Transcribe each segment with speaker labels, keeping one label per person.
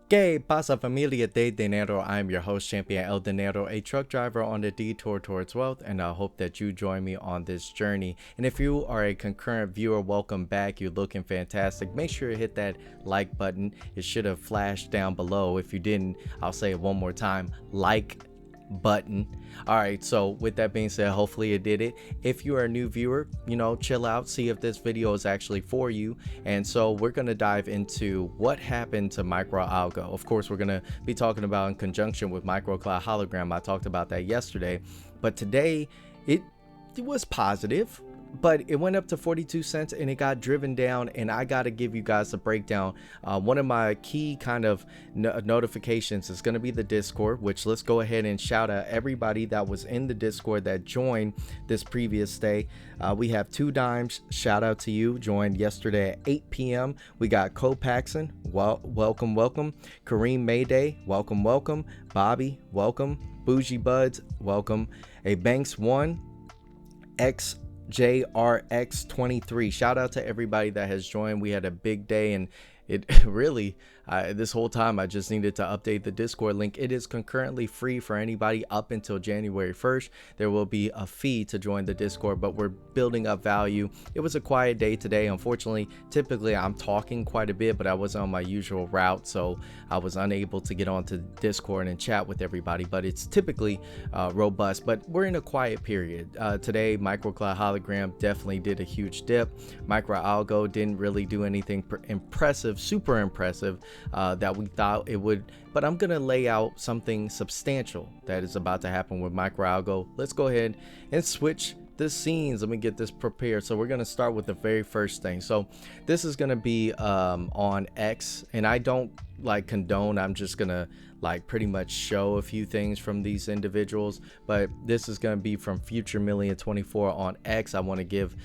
Speaker 1: ¿Qué pasa, familia de dinero? I'm your host, Champion El Dinero, a truck driver on the detour towards wealth, and I hope that you join me on this journey. And if you are a concurrent viewer, welcome back. You're looking fantastic. Make sure you hit that like button. It should have flashed down below. If you didn't, I'll say it one more time. Like button. All right, so with that being said, hopefully it did it. If you are a new viewer, chill out, see if this video is actually for you. And so we're going to dive into what happened to MicroAlgo. Of course, we're going to be talking about in conjunction with MicroCloud Hologram. I talked about that yesterday, but today it was positive, but it went up to 42 cents and it got driven down. And I got to give you guys a breakdown. One of my key kind of notifications is going to be the Discord, which let's go ahead and shout out everybody that was in the Discord that joined this previous day. We have 2 Dimes. Shout out to you. Joined yesterday at 8 p.m. We got Copaxon. Welcome. Kareem Mayday. Welcome. Bobby. Welcome. Bougie Buds. Welcome. A Banks 1. JRX23. Shout out to everybody that has joined. We had a big day, and it really this whole time I just needed to update the Discord link. It is concurrently free for anybody up until January 1st. There will be a fee to join the Discord, but we're building up value. It was a quiet day today, unfortunately. Typically I'm talking quite a bit, but I was on my usual route, so I was unable to get onto Discord and chat with everybody, but it's typically robust. But we're in a quiet period. Today MicroCloud Hologram definitely did a huge dip. MicroAlgo didn't really do anything super impressive that we thought it would, but I'm gonna lay out something substantial that is about to happen with MicroAlgo. Let's go ahead and switch the scenes. Let me get this prepared. So we're gonna start with the very first thing. So this is gonna be on X, and I don't condone. I'm just gonna pretty much show a few things from these individuals, but this is going to be from Future Million 24 on X. I want to give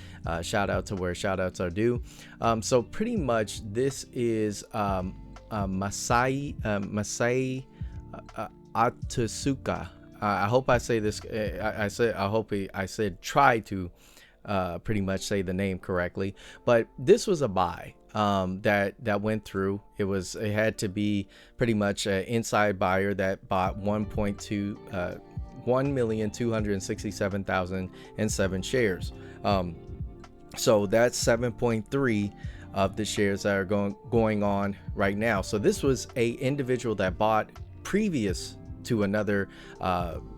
Speaker 1: shout out to where shout outs are due. So pretty much this is Masai Atsuka. I hope I say this. I said try to pretty much say the name correctly, but this was a buy that went through. It had to be pretty much an inside buyer that bought 1,267,007 shares. So that's 7.3 of the shares that are going on right now. So this was a individual that bought previous to another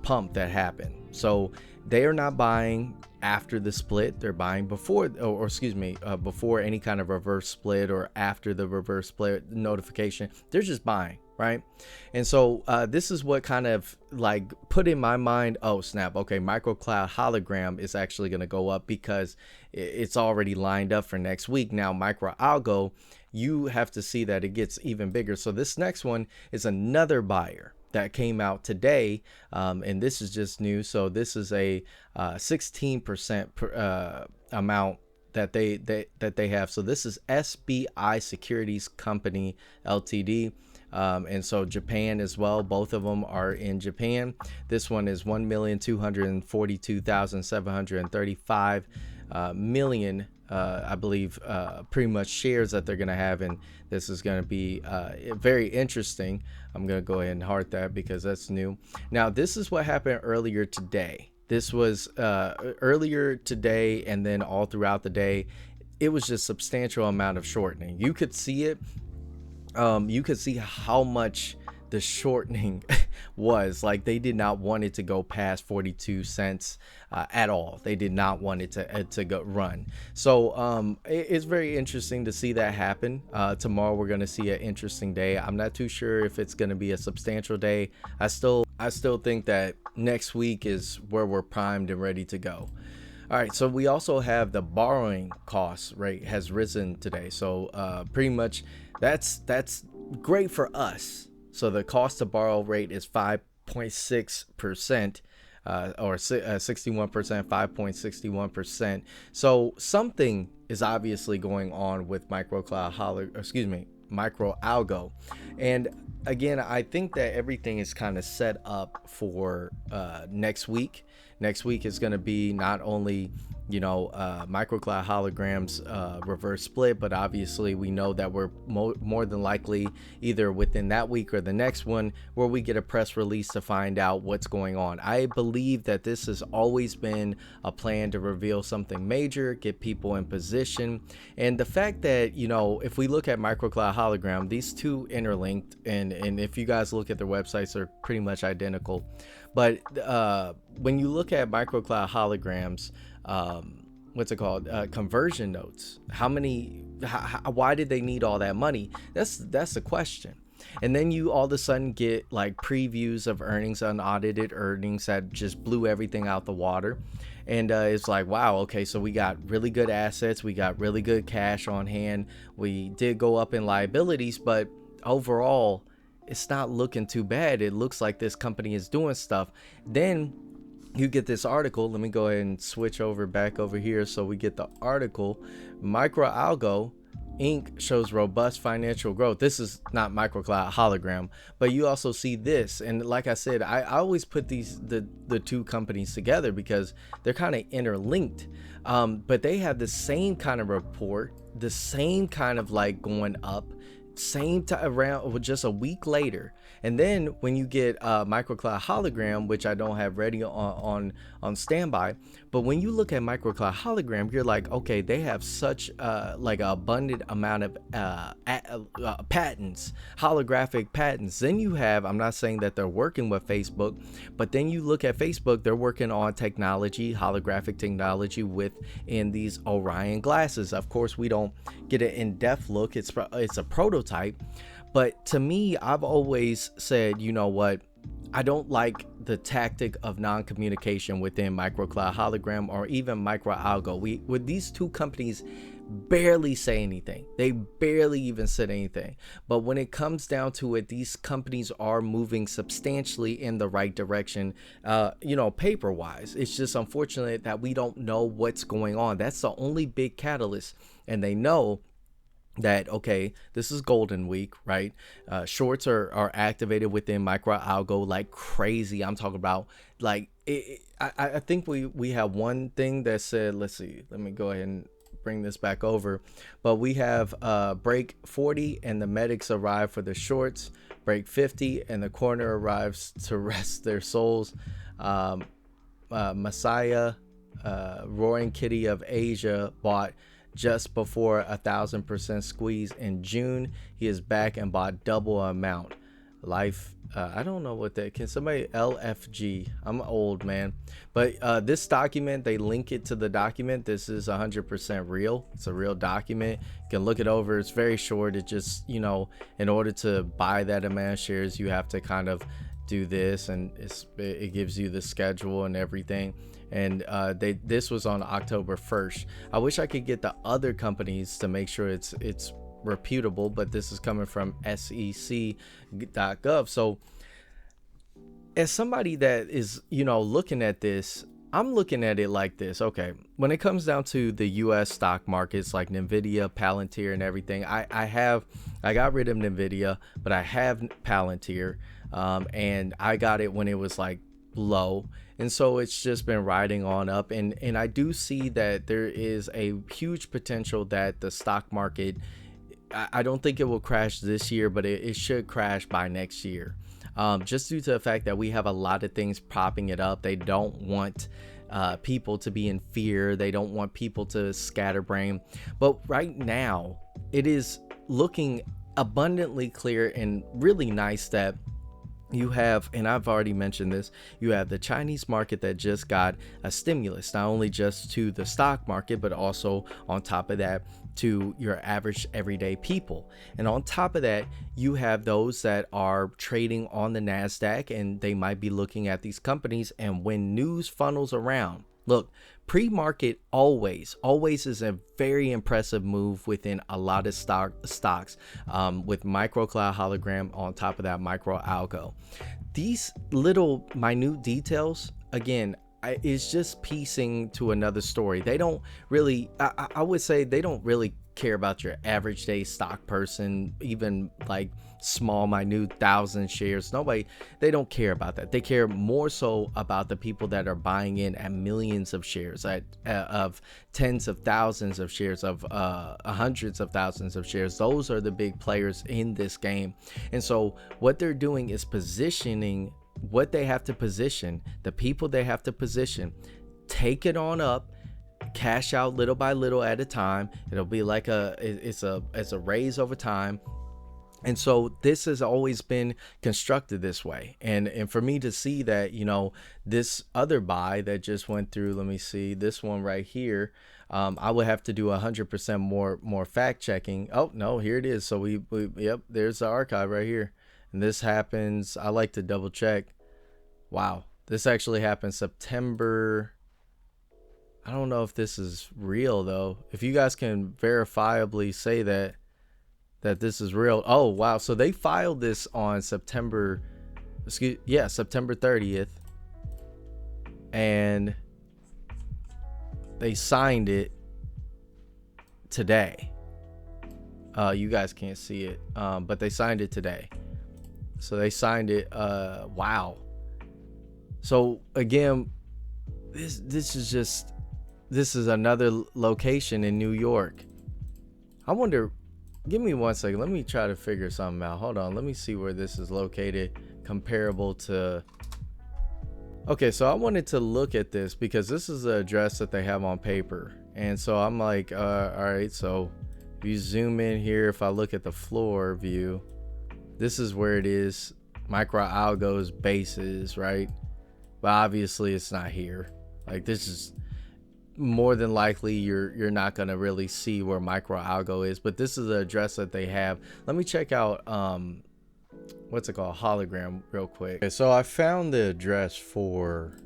Speaker 1: pump that happened. So they are not buying after the split. They're buying before, or excuse me, before any kind of reverse split or after the reverse split notification. They're just buying, right? And so this is what kind of put in my mind, oh snap, okay, MicroCloud Hologram is actually going to go up because it's already lined up for next week. Now MicroAlgo, you have to see that it gets even bigger. So this next one is another buyer that came out today, and this is just new. So this is a 16% amount that they have. So this is SBI Securities Company Ltd. And so Japan as well. Both of them are in Japan. This one is 1,242,735 million. I believe pretty much shares that they're going to have, and this is going to be very interesting. I'm going to go ahead and heart that because that's new. Now this is what happened earlier today. This was earlier today, and then all throughout the day it was just substantial amount of shortening. You could see it. You could see how much the shortening was. They did not want it to go past 42 cents at all. They did not want it to go run. So it's very interesting to see that happen. Tomorrow we're going to see an interesting day. I'm not too sure if it's going to be a substantial day. I still think that next week is where we're primed and ready to go. All right, so we also have the borrowing cost rate has risen today. So pretty much that's great for us. So the cost to borrow rate is 5.6%, or 61%, 5.61%. So something is obviously going on with MicroAlgo. And again, I think that everything is kind of set up for next week. Next week is going to be not only MicroCloud holograms reverse split, but obviously we know that we're more than likely either within that week or the next one where we get a press release to find out what's going on. I believe that this has always been a plan to reveal something major, get people in position. And the fact that, if we look at MicroCloud hologram, these two interlinked, and if you guys look at their websites, they're pretty much identical. But when you look at MicroCloud holograms, what's it called, conversion notes, why did they need all that money? That's the question. And then you all of a sudden get like previews of earnings, unaudited earnings that just blew everything out the water. And it's like, wow, okay, so we got really good assets, we got really good cash on hand, we did go up in liabilities, but overall it's not looking too bad. It looks like this company is doing stuff. Then you get this article. Let me go ahead and switch back over here so we get the article. MicroAlgo Inc. shows robust financial growth. This is not MicroCloud hologram, but you also see this. And like I said, I always put the two companies together because they're kind of interlinked. But they have the same kind of report, the same kind of like going up, same time around just a week later. And then when you get MicroCloud hologram, which I don't have ready on standby, but when you look at MicroCloud hologram, you're like, okay, they have such like an abundant amount of patents, holographic patents. Then you have, I'm not saying that they're working with Facebook, but then you look at Facebook, they're working on technology, holographic technology within these Orion glasses. Of course, we don't get an in-depth look. It's a prototype. But to me, I've always said, you know what? I don't like the tactic of non-communication within MicroCloud hologram or even MicroAlgo. With these two companies barely say anything. They barely even said anything. But when it comes down to it, these companies are moving substantially in the right direction, paper wise. It's just unfortunate that we don't know what's going on. That's the only big catalyst. And they know that, okay, this is golden week, right? Shorts are activated within MicroAlgo like crazy. I'm talking about like I think we have one thing that said, let's see, let me go ahead and bring this back over, but we have break 40 and the medics arrive for the shorts, break 50 and the corner arrives to rest their souls. Messiah, Roaring Kitty of Asia bought just before 1,000% squeeze in June. He is back and bought double amount. Life, I don't know what that, can somebody, LFG, I'm old, man, but this document, they link it to the document. This is 100% real. It's a real document. You can look it over. It's very short. It just, in order to buy that amount of shares, you have to kind of do this, and it gives you the schedule and everything. And this was on October 1st. I wish I could get the other companies to make sure it's reputable, but this is coming from sec.gov. So as somebody that is, looking at this, I'm looking at it like this. Okay, when it comes down to the US stock markets like Nvidia, Palantir and everything, I got rid of Nvidia, but I have Palantir, and I got it when it was like low, and so it's just been riding on up, and I do see that there is a huge potential that the stock market, I don't think it will crash this year, but it should crash by next year, just due to the fact that we have a lot of things propping it up. They don't want people to be in fear. They don't want people to scatterbrain. But right now it is looking abundantly clear and really nice that you have, and I've already mentioned this, you have the Chinese market that just got a stimulus, not only just to the stock market, but also on top of that to your average everyday people. And on top of that, you have those that are trading on the NASDAQ, and they might be looking at these companies. And when news funnels around, look, pre-market always is a very impressive move within a lot of stocks, with MicroCloud hologram on top of that MicroAlgo. These little minute details, again, it's just piecing to another story. They don't really, I would say they don't really care about your average day stock person, even like small, minute 1,000 shares. Nobody, they don't care about that. They care more so about the people that are buying in at millions of shares, at of tens of thousands of shares, of hundreds of thousands of shares. Those are the big players in this game. And so what they're doing is positioning what they have to position, the people they have to position, take it on up, cash out little by little at a time. It'll be like it's a raise over time. And so this has always been constructed this way. And for me to see that, you know, this other buy that just went through, let me see, this one right here, I would have to do 100% more fact checking. Oh no, here it is. So we yep, there's the archive right here. And this happens, I like to double check. Wow, this actually happened September. I don't know if this is real though. If you guys can verifiably say that this is real. Oh wow, so they filed this on September 30th, and they signed it today. You guys can't see it, but they signed it today. So they signed it. Wow. So again, this is another location in New York. I wonder, give me 1 second. Let me try to figure something out. Hold on. Let me see where this is located comparable to. Okay, so I wanted to look at this because this is the address that they have on paper. And so I'm like, all right, so if you zoom in here, if I look at the floor view, this is where it is. MicroAlgo's bases, right? But obviously it's not here. Like, this is more than likely you're not gonna really see where MicroAlgo is, but this is the address that they have. Let me check out what's it called, hologram, real quick. Okay, so I found the address for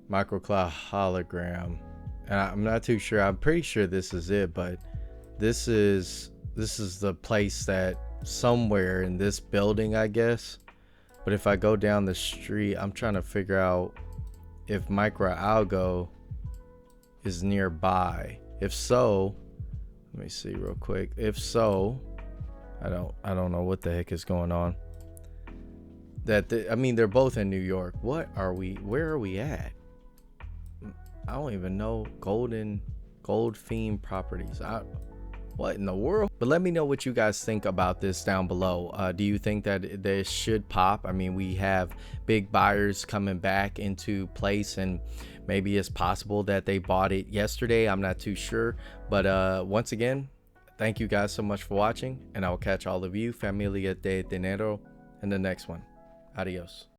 Speaker 1: MicroCloud hologram, and I'm not too sure. I'm pretty sure this is it, but this is the place that somewhere in this building, I guess. But if I go down the street, I'm trying to figure out if MicroAlgo is nearby. If so, let me see real quick. If so, I don't know what the heck is going on. I mean, they're both in New York. Where are we at? I don't even know. Goldfein Properties. What in the world? But let me know what you guys think about this down below. Do you think that this should pop? I mean, we have big buyers coming back into place, and maybe it's possible that they bought it yesterday. I'm not too sure. But once again, thank you guys so much for watching, and I will catch all of you, Familia de Dinero, in the next one. Adios.